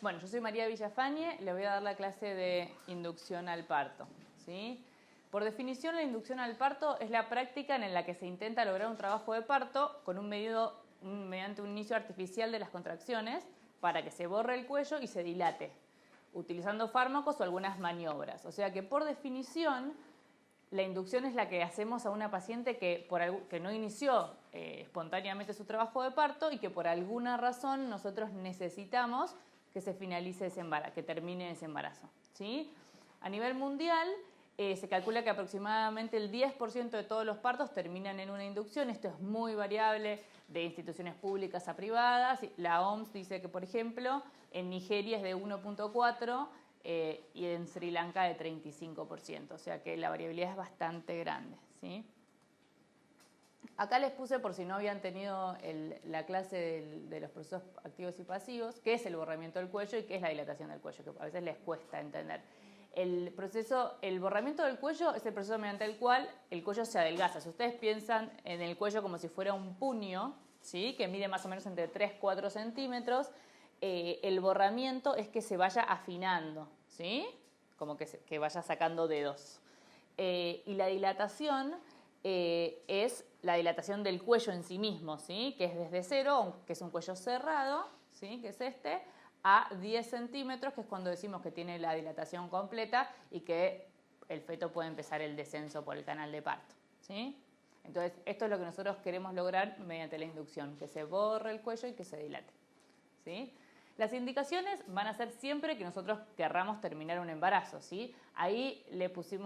Bueno, yo soy María Villafañe, le voy a dar la clase de inducción al parto, ¿sí? Por definición, la inducción al parto es la práctica en la que se intenta lograr un trabajo de parto con mediante un inicio artificial de las contracciones para que se borre el cuello y se dilate, utilizando fármacos o algunas maniobras. O sea que, por definición, la inducción es la que hacemos a una paciente que no inició espontáneamente su trabajo de parto y que por alguna razón nosotros necesitamos que se finalice ese embarazo, que termine ese embarazo, ¿sí? A nivel mundial se calcula que aproximadamente el 10% de todos los partos terminan en una inducción. Esto es muy variable de instituciones públicas a privadas. La OMS dice que, por ejemplo, en Nigeria es de 1.4 y en Sri Lanka de 35%, o sea que la variabilidad es bastante grande, ¿sí? Acá les puse, por si no habían tenido la clase de los procesos activos y pasivos, qué es el borramiento del cuello y qué es la dilatación del cuello, que a veces les cuesta entender. El borramiento del cuello es el proceso mediante el cual el cuello se adelgaza. Si ustedes piensan en el cuello como si fuera un puño, ¿sí?, que mide más o menos entre 3-4 centímetros, el borramiento es que se vaya afinando, ¿sí?, como que vaya sacando dedos. Y la dilatación es la dilatación del cuello en sí mismo, ¿sí?, que es desde cero, que es un cuello cerrado, ¿sí?, que es este, a 10 centímetros, que es cuando decimos que tiene la dilatación completa y que el feto puede empezar el descenso por el canal de parto, ¿sí? Entonces, esto es lo que nosotros queremos lograr mediante la inducción, que se borre el cuello y que se dilate, ¿sí? Las indicaciones van a ser siempre que nosotros querramos terminar un embarazo, ¿sí? Ahí les puse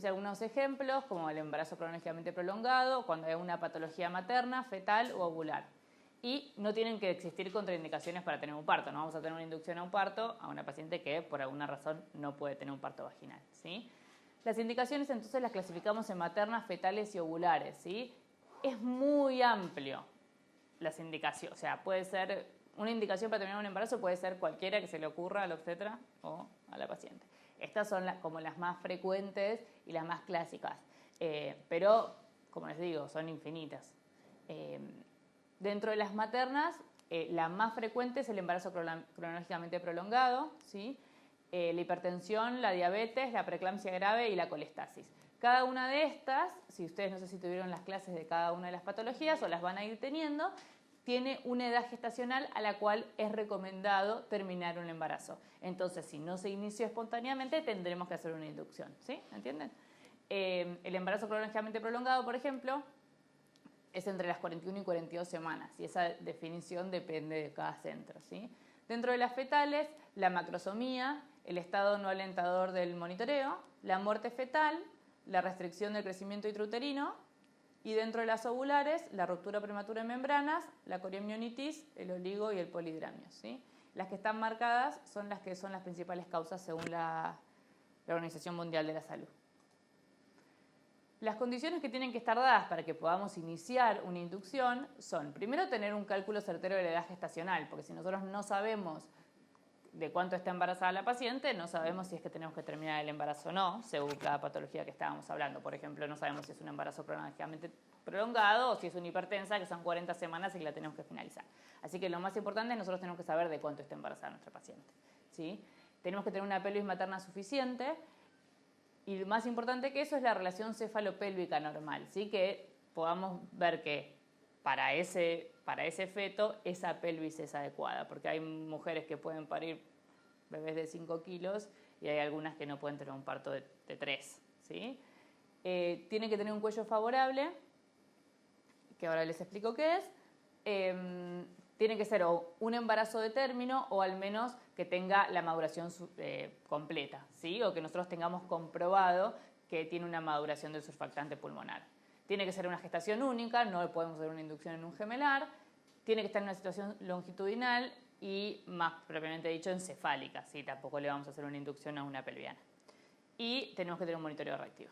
algunos ejemplos, como el embarazo cronológicamente prolongado, cuando hay una patología materna, fetal o ovular. Y no tienen que existir contraindicaciones para tener un parto. No vamos a tener una inducción a un parto a una paciente que por alguna razón no puede tener un parto vaginal, ¿sí? Las indicaciones entonces las clasificamos en maternas, fetales y ovulares, ¿sí? Es muy amplio las indicaciones, o sea, puede ser una indicación para terminar un embarazo, puede ser cualquiera que se le ocurra al obstetra o a la paciente. Estas son como las más frecuentes y las más clásicas, pero, como les digo, son infinitas. Dentro de las maternas, la más frecuente es el embarazo cronológicamente prolongado, ¿sí? La hipertensión, la diabetes, la preeclampsia grave y la colestasis. Cada una de estas, si ustedes no sé si tuvieron las clases de cada una de las patologías o las van a ir teniendo, tiene una edad gestacional a la cual es recomendado terminar un embarazo. Entonces, si no se inició espontáneamente, tendremos que hacer una inducción, ¿sí? ¿Entienden? El embarazo cronológicamente prolongado, por ejemplo, es entre las 41 y 42 semanas y esa definición depende de cada centro, ¿sí? Dentro de las fetales, la macrosomía, el estado no alentador del monitoreo, la muerte fetal, la restricción del crecimiento intrauterino y dentro de las ovulares, la ruptura prematura de membranas, la coriemionitis, el oligo y el polidramio, ¿sí? Las que están marcadas son las que son las principales causas según la Organización Mundial de la Salud. Las condiciones que tienen que estar dadas para que podamos iniciar una inducción son, primero, tener un cálculo certero de la edad gestacional, porque si nosotros no sabemos de cuánto está embarazada la paciente, no sabemos si es que tenemos que terminar el embarazo o no, según cada patología que estábamos hablando. Por ejemplo, no sabemos si es un embarazo cronológicamente prolongado o si es una hipertensa, que son 40 semanas y que la tenemos que finalizar. Así que lo más importante es nosotros tenemos que saber de cuánto está embarazada nuestra paciente, ¿sí? Tenemos que tener una pelvis materna suficiente. Y lo más importante que eso es la relación cefalopélvica normal, ¿sí? Que podamos ver que para ese feto esa pelvis es adecuada, porque hay mujeres que pueden parir bebés de 5 kilos y hay algunas que no pueden tener un parto de 3, ¿sí? Tiene que tener un cuello favorable, que ahora les explico qué es. Tiene que ser o un embarazo de término o al menos que tenga la maduración completa, ¿sí? O que nosotros tengamos comprobado que tiene una maduración del surfactante pulmonar. Tiene que ser una gestación única, no podemos hacer una inducción en un gemelar. Tiene que estar en una situación longitudinal y, más propiamente dicho, encefálica, ¿sí? Tampoco le vamos a hacer una inducción a una pelviana. Y tenemos que tener un monitoreo reactivo.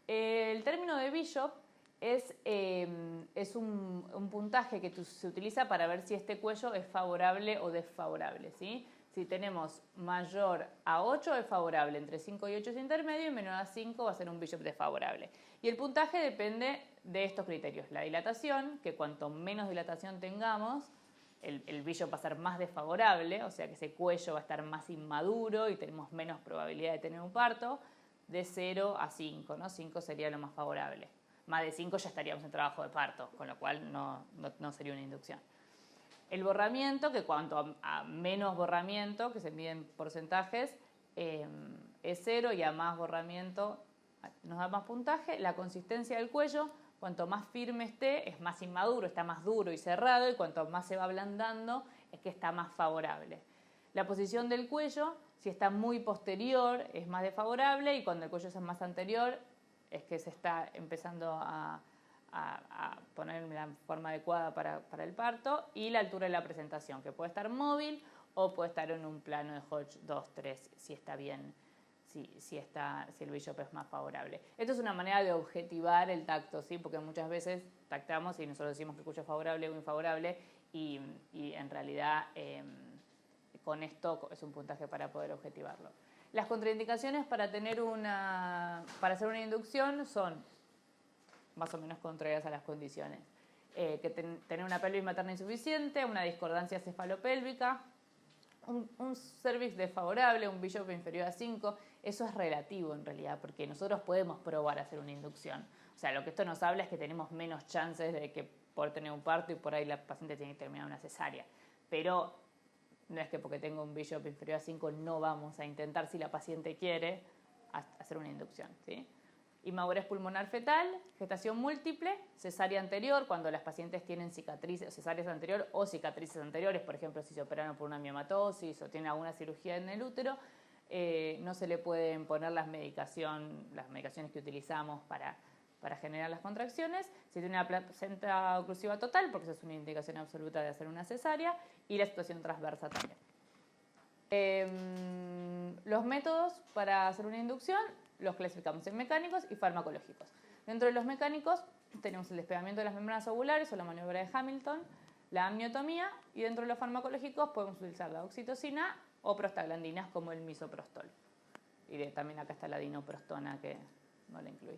El término de Bishop es un puntaje que se utiliza para ver si este cuello es favorable o desfavorable, ¿sí? Si tenemos mayor a 8 es favorable, entre 5 y 8 es intermedio y menor a 5 va a ser un Bishop desfavorable. Y el puntaje depende de estos criterios. La dilatación, que cuanto menos dilatación tengamos, el vello va a ser más desfavorable, o sea que ese cuello va a estar más inmaduro y tenemos menos probabilidad de tener un parto, de 0 a 5, ¿no? 5 sería lo más favorable. Más de 5 ya estaríamos en trabajo de parto, con lo cual no sería una inducción. El borramiento, que cuanto a menos borramiento, que se mide en porcentajes, es 0 y a más borramiento nos da más puntaje. La consistencia del cuello, cuanto más firme esté, es más inmaduro, está más duro y cerrado, y cuanto más se va ablandando, es que está más favorable. La posición del cuello, si está muy posterior, es más desfavorable, y cuando el cuello es más anterior, es que se está empezando a poner en la forma adecuada para el parto. Y la altura de la presentación, que puede estar móvil o puede estar en un plano de Hodge 2-3, si está bien, si el vello es más favorable. Esto es una manera de objetivar el tacto, ¿sí? Porque muchas veces tactamos y nosotros decimos que el cuello es favorable o infavorable, y en realidad con esto es un puntaje para poder objetivarlo. Las contraindicaciones para hacer una inducción son más o menos contrarias a las condiciones. Tener una pelvis materna insuficiente, una discordancia cefalopélvica, un cervix desfavorable, un BJOP inferior a 5, eso es relativo en realidad, porque nosotros podemos probar a hacer una inducción. O sea, lo que esto nos habla es que tenemos menos chances de que poder tener un parto, y por ahí la paciente tiene que terminar una cesárea. Pero no es que porque tengo un BJOP inferior a 5 no vamos a intentar, si la paciente quiere, hacer una inducción, ¿sí? Inmadurez pulmonar fetal, gestación múltiple, cesárea anterior, cuando las pacientes tienen cicatrices, cesáreas anterior o cicatrices anteriores, por ejemplo, si se operaron por una miomatosis o tienen alguna cirugía en el útero, no se le pueden poner las medicaciones que utilizamos para generar las contracciones. Si tiene una placenta oclusiva total, porque esa es una indicación absoluta de hacer una cesárea, y la situación transversa también. Los métodos para hacer una inducción los clasificamos en mecánicos y farmacológicos. Dentro de los mecánicos tenemos el despegamiento de las membranas ovulares o la maniobra de Hamilton, la amniotomía, y dentro de los farmacológicos podemos utilizar la oxitocina o prostaglandinas como el misoprostol. Y también acá está la dinoprostona, que no la incluí.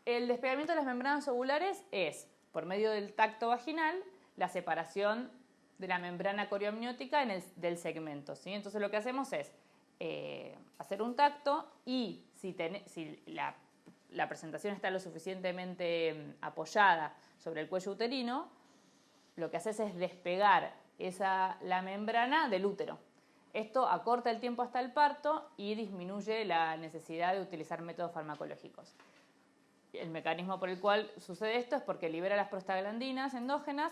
El despegamiento de las membranas ovulares es, por medio del tacto vaginal, la separación de la membrana corioamniótica del segmento, ¿sí? Entonces lo que hacemos es hacer un tacto, y si la presentación está lo suficientemente apoyada sobre el cuello uterino, lo que haces es despegar la membrana del útero. Esto acorta el tiempo hasta el parto y disminuye la necesidad de utilizar métodos farmacológicos. El mecanismo por el cual sucede esto es porque libera las prostaglandinas endógenas,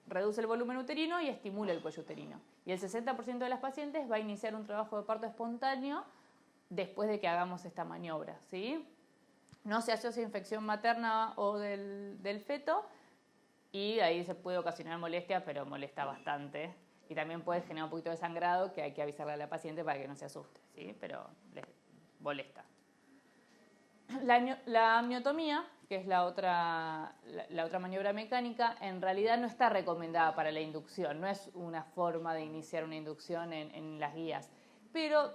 reduce el volumen uterino y estimula el cuello uterino. Y el 60% de las pacientes va a iniciar un trabajo de parto espontáneo después de que hagamos esta maniobra, ¿sí? No se asocia a infección materna o del feto, y ahí se puede ocasionar molestia, pero molesta bastante. Y también puede generar un poquito de sangrado, que hay que avisarle a la paciente para que no se asuste, ¿sí? Pero les molesta. La amniotomía, que es la otra maniobra mecánica, en realidad no está recomendada para la inducción, no es una forma de iniciar una inducción en las guías, pero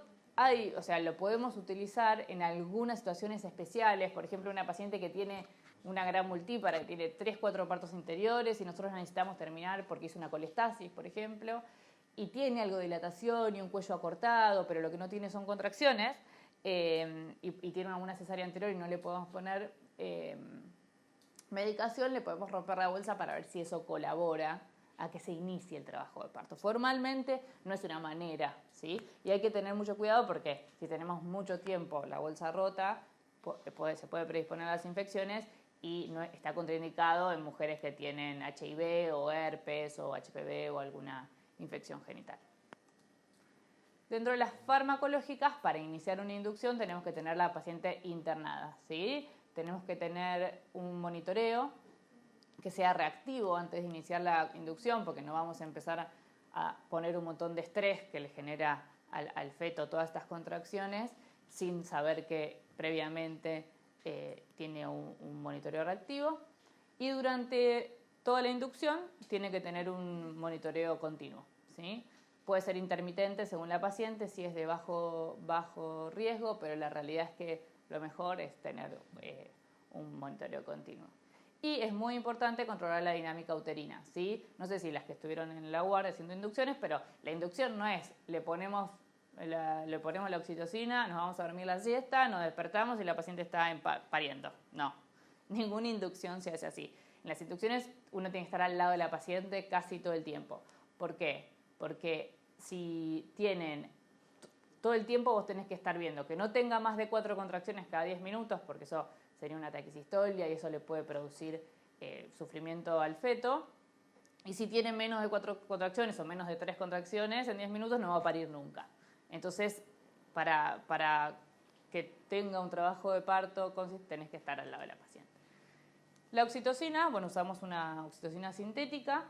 lo podemos utilizar en algunas situaciones especiales. Por ejemplo, una paciente que tiene una gran multípara, que tiene 3-4 partos interiores y nosotros necesitamos terminar porque hizo una colestasis, por ejemplo, y tiene algo de dilatación y un cuello acortado, pero lo que no tiene son contracciones, y tiene alguna cesárea anterior y no le podemos poner medicación, le podemos romper la bolsa para ver si eso colabora a que se inicie el trabajo de parto. Formalmente no es una manera, ¿sí? Y hay que tener mucho cuidado, porque si tenemos mucho tiempo la bolsa rota, se puede predisponer a las infecciones, y no está contraindicado en mujeres que tienen HIV o herpes o HPV o alguna infección genital. Dentro de las farmacológicas, para iniciar una inducción tenemos que tener la paciente internada, ¿sí? Tenemos que tener un monitoreo que sea reactivo antes de iniciar la inducción, porque no vamos a empezar a poner un montón de estrés que le genera al feto todas estas contracciones sin saber que previamente tiene un monitoreo reactivo. Y durante toda la inducción tiene que tener un monitoreo continuo, ¿sí? Puede ser intermitente según la paciente, si es de bajo riesgo, pero la realidad es que lo mejor es tener un monitoreo continuo. Y es muy importante controlar la dinámica uterina, ¿sí? No sé si las que estuvieron en la guardia haciendo inducciones, pero la inducción no es, le ponemos la oxitocina, nos vamos a dormir la siesta, nos despertamos y la paciente está pariendo. No, ninguna inducción se hace así. En las inducciones uno tiene que estar al lado de la paciente casi todo el tiempo. ¿Por qué? Porque si tienen todo el tiempo vos tenés que estar viendo que no tenga más de 4 contracciones cada 10 minutos, porque eso sería una taquisistolia y eso le puede producir sufrimiento al feto. Y si tiene menos de 4 contracciones o menos de 3 contracciones en 10 minutos no va a parir nunca. Entonces, para que tenga un trabajo de parto tenés que estar al lado de la paciente. La oxitocina, bueno, usamos una oxitocina sintética.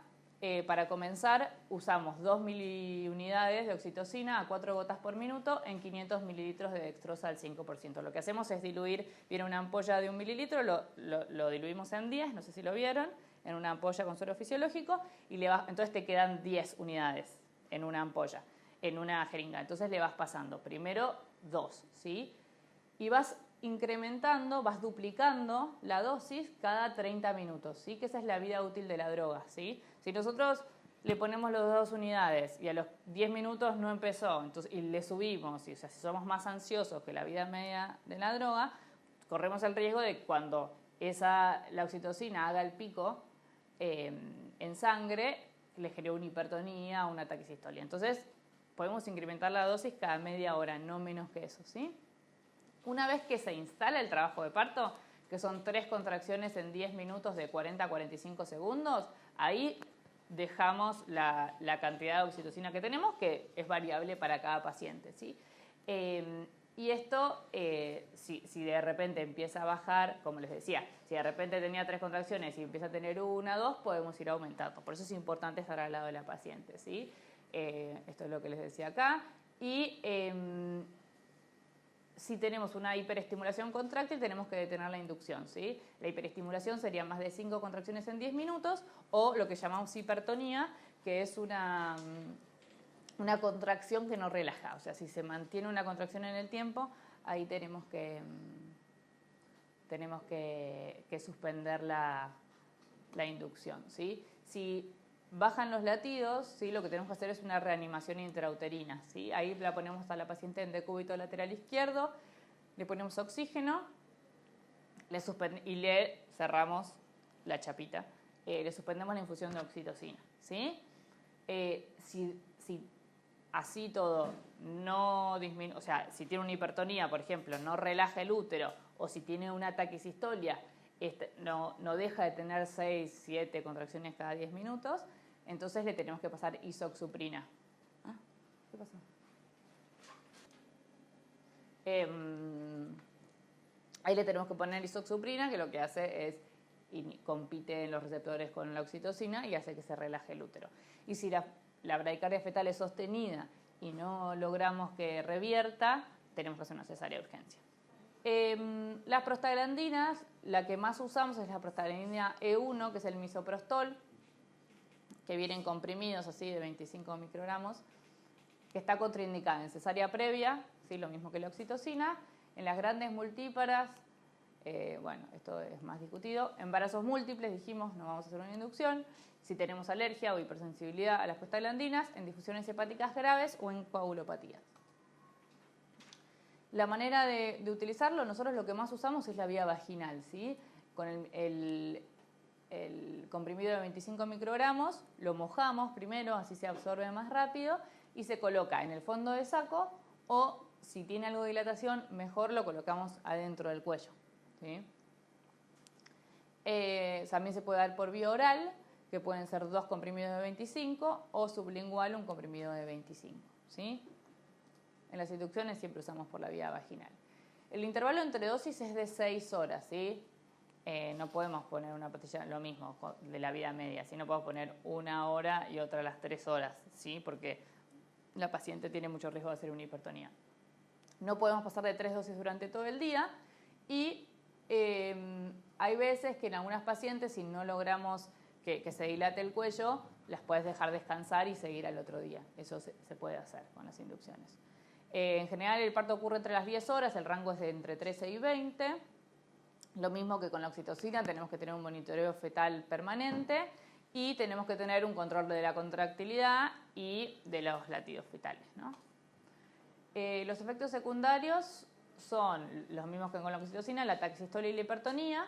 Para comenzar, usamos 2 miliunidades de oxitocina a 4 gotas por minuto en 500 mililitros de dextrosa al 5%. Lo que hacemos es diluir, viene una ampolla de 1 mililitro, lo diluimos en 10, no sé si lo vieron, en una ampolla con suero fisiológico, y entonces te quedan 10 unidades en una ampolla, en una jeringa. Entonces le vas pasando, primero 2, ¿sí? Y vas incrementando, vas duplicando la dosis cada 30 minutos, ¿sí? Que esa es la vida útil de la droga, ¿sí? Si nosotros le ponemos las 2 unidades y a los 10 minutos no empezó, entonces, y le subimos, o sea, si somos más ansiosos que la vida media de la droga, corremos el riesgo de cuando la oxitocina haga el pico en sangre, le genere una hipertonía, una taquisistolia. Entonces, podemos incrementar la dosis cada media hora, no menos que eso, ¿sí? Una vez que se instala el trabajo de parto, que son 3 contracciones en 10 minutos de 40 a 45 segundos, ahí dejamos la cantidad de oxitocina que tenemos, que es variable para cada paciente, ¿sí? Y esto, si de repente empieza a bajar, como les decía, si de repente tenía 3 contracciones y empieza a tener 1, 2, podemos ir aumentando. Por eso es importante estar al lado de la paciente, ¿sí? Esto es lo que les decía acá. Y si tenemos una hiperestimulación contráctil, tenemos que detener la inducción, ¿sí? La hiperestimulación sería más de 5 contracciones en 10 minutos o lo que llamamos hipertonía, que es una contracción que no relaja. O sea, si se mantiene una contracción en el tiempo, ahí tenemos que suspender la inducción, ¿sí? Si bajan los latidos, ¿sí? Lo que tenemos que hacer es una reanimación intrauterina, ¿sí? Ahí la ponemos a la paciente en decúbito lateral izquierdo, le ponemos oxígeno y le cerramos la chapita. Le suspendemos la infusión de oxitocina, ¿sí? Si así todo no disminuye, o sea, si tiene una hipertonía, por ejemplo, no relaja el útero, o si tiene una taquisistolia, no deja de tener 6, 7 contracciones cada 10 minutos, entonces le tenemos que pasar isoxsuprina. ¿Qué pasó? Ahí le tenemos que poner isoxsuprina, que lo que hace es compite en los receptores con la oxitocina y hace que se relaje el útero. Y si la bradicardia fetal es sostenida y no logramos que revierta, tenemos que hacer una cesárea de urgencia. Las prostaglandinas, la que más usamos es la prostaglandina E1, que es el misoprostol, que vienen comprimidos así de 25 microgramos, que está contraindicada en cesárea previa, ¿sí? Lo mismo que la oxitocina, en las grandes multíparas, bueno, esto es más discutido, embarazos múltiples, dijimos, no vamos a hacer una inducción, si tenemos alergia o hipersensibilidad a las prostaglandinas, en difusiones hepáticas graves o en coagulopatías. La manera de utilizarlo, nosotros lo que más usamos es la vía vaginal, ¿sí? Con el comprimido de 25 microgramos, lo mojamos primero, así se absorbe más rápido, y se coloca en el fondo del saco o, si tiene algo de dilatación, mejor lo colocamos adentro del cuello, ¿sí? También se puede dar por vía oral, que pueden ser 2 comprimidos de 25 o sublingual un comprimido de 25, ¿sí? En las inducciones siempre usamos por la vía vaginal. El intervalo entre dosis es de 6 horas, ¿sí? No podemos poner una pastilla, lo mismo de la vida media, ¿sí? No podemos poner 1 hora y otra a las 3 horas, ¿sí? Porque la paciente tiene mucho riesgo de hacer una hipertonía. No podemos pasar de 3 dosis durante todo el día y hay veces que en algunas pacientes, si no logramos que se dilate el cuello, las puedes dejar descansar y seguir al otro día. Eso se puede hacer con las inducciones. En general el parto ocurre entre las 10 horas, el rango es de entre 13 y 20. Lo mismo que con la oxitocina, tenemos que tener un monitoreo fetal permanente y tenemos que tener un control de la contractilidad y de los latidos fetales, ¿no? Los efectos secundarios son los mismos que con la oxitocina, la taxistolia y la hipertonía.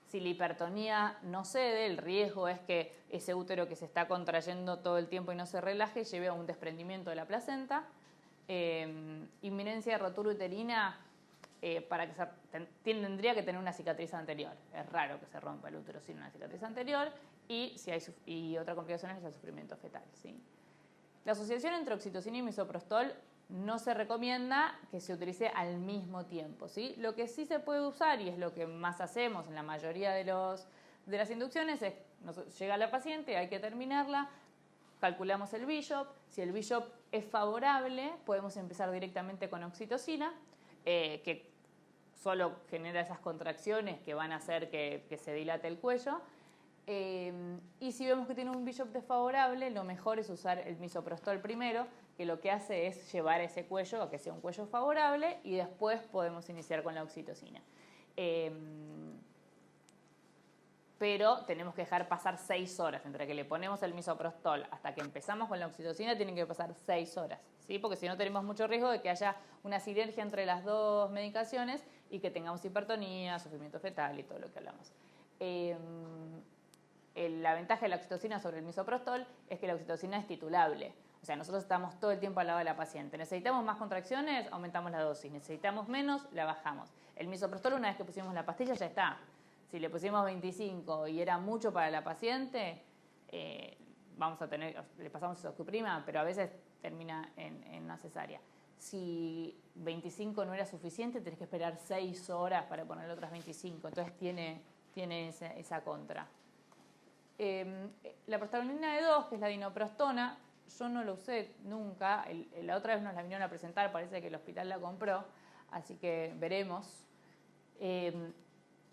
Si la hipertonía no cede, el riesgo es que ese útero que se está contrayendo todo el tiempo y no se relaje lleve a un desprendimiento de la placenta. Inminencia de rotura uterina, para que tendría que tener una cicatriz anterior. Es raro que se rompa el útero sin una cicatriz anterior. Y otra complicación es el sufrimiento fetal, ¿sí? La asociación entre oxitocina y misoprostol no se recomienda que se utilice al mismo tiempo, ¿sí? Lo que sí se puede usar, y es lo que más hacemos en la mayoría de las inducciones, es llega la paciente, hay que terminarla, calculamos el BISHOP. Si el BISHOP es favorable, podemos empezar directamente con oxitocina, que solo genera esas contracciones que van a hacer que se dilate el cuello. Y si vemos que tiene un BISHOP desfavorable, lo mejor es usar el misoprostol primero, que lo que hace es llevar ese cuello a que sea un cuello favorable, y después podemos iniciar con la oxitocina. Pero tenemos que dejar pasar 6 horas. Entre que le ponemos el misoprostol hasta que empezamos con la oxitocina tienen que pasar 6 horas, ¿sí? Porque si no tenemos mucho riesgo de que haya una sinergia entre las dos medicaciones y que tengamos hipertonía, sufrimiento fetal y todo lo que hablamos. La ventaja de la oxitocina sobre el misoprostol es que la oxitocina es titulable. O sea, nosotros estamos todo el tiempo al lado de la paciente. ¿Necesitamos más contracciones? Aumentamos la dosis. ¿Necesitamos menos? La bajamos. El misoprostol, una vez que pusimos la pastilla, ya está. Si le pusimos 25 y era mucho para la paciente, le pasamos isocuprima, pero a veces termina en una cesárea. Si 25 no era suficiente, tenés que esperar 6 horas para ponerle otras 25. Entonces tiene esa contra. La prostaglandina E2, que es la dinoprostona, yo no la usé nunca. La otra vez nos la vinieron a presentar, parece que el hospital la compró, así que veremos.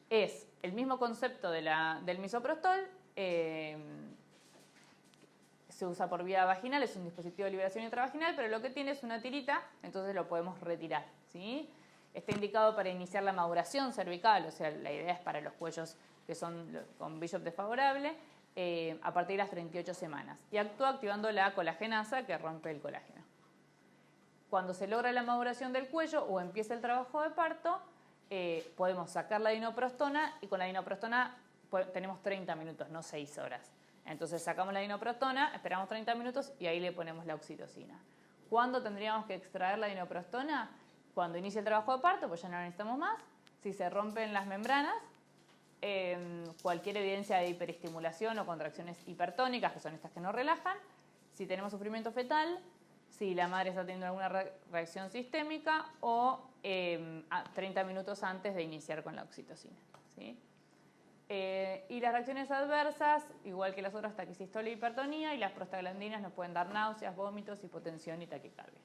Es el mismo concepto del misoprostol, se usa por vía vaginal, es un dispositivo de liberación intravaginal, pero lo que tiene es una tirita, entonces lo podemos retirar, ¿sí? Está indicado para iniciar la maduración cervical, o sea, la idea es para los cuellos que son con BISHOP desfavorable, a partir de las 38 semanas. Y actúa activando la colagenasa que rompe el colágeno. Cuando se logra la maduración del cuello o empieza el trabajo de parto, podemos sacar la dinoprostona, y con la dinoprostona tenemos 30 minutos, no 6 horas. Entonces sacamos la dinoprostona, esperamos 30 minutos y ahí le ponemos la oxitocina. ¿Cuándo tendríamos que extraer la dinoprostona? Cuando inicie el trabajo de parto, pues ya no la necesitamos más. Si se rompen las membranas, cualquier evidencia de hiperestimulación o contracciones hipertónicas, que son estas que no relajan. Si tenemos sufrimiento fetal, si la madre está teniendo alguna reacción sistémica, o 30 minutos antes de iniciar con la oxitocina, ¿sí? Y las reacciones adversas, igual que las otras, taquisistolia y hipertonía, y las prostaglandinas nos pueden dar náuseas, vómitos, hipotensión y taquicardia.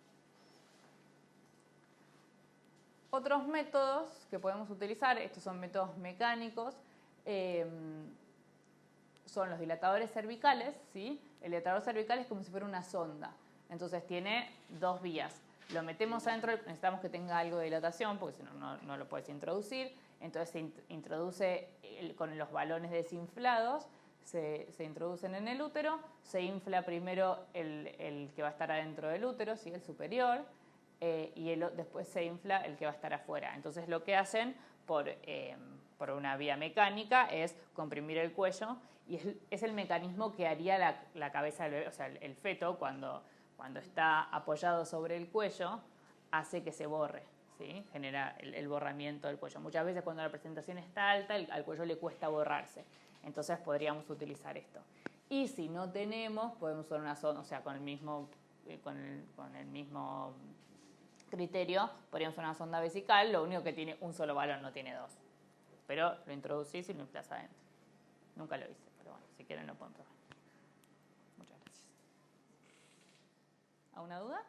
Otros métodos que podemos utilizar, estos son métodos mecánicos, son los dilatadores cervicales, ¿sí? El dilatador cervical es como si fuera una sonda, entonces tiene 2 vías. Lo metemos adentro, necesitamos que tenga algo de dilatación, porque si no, no lo puedes introducir. Entonces se introduce con los balones desinflados, se introducen en el útero, se infla primero el que va a estar adentro del útero, ¿sí? El superior, y después se infla el que va a estar afuera. Entonces lo que hacen por una vía mecánica es comprimir el cuello, y es el mecanismo que haría la cabeza del bebé, o sea, el feto cuando está apoyado sobre el cuello, hace que se borre, ¿sí? Genera el borramiento del cuello. Muchas veces cuando la presentación está alta, al cuello le cuesta borrarse. Entonces podríamos utilizar esto. Y si no tenemos, podemos usar una sonda, o sea, con el mismo criterio, podríamos usar una sonda vesical, lo único que tiene un solo balón, no tiene 2. Pero lo introducís y lo inflás adentro. Nunca lo hice, pero bueno, si quieren lo pueden probar. Muchas gracias. ¿Alguna duda?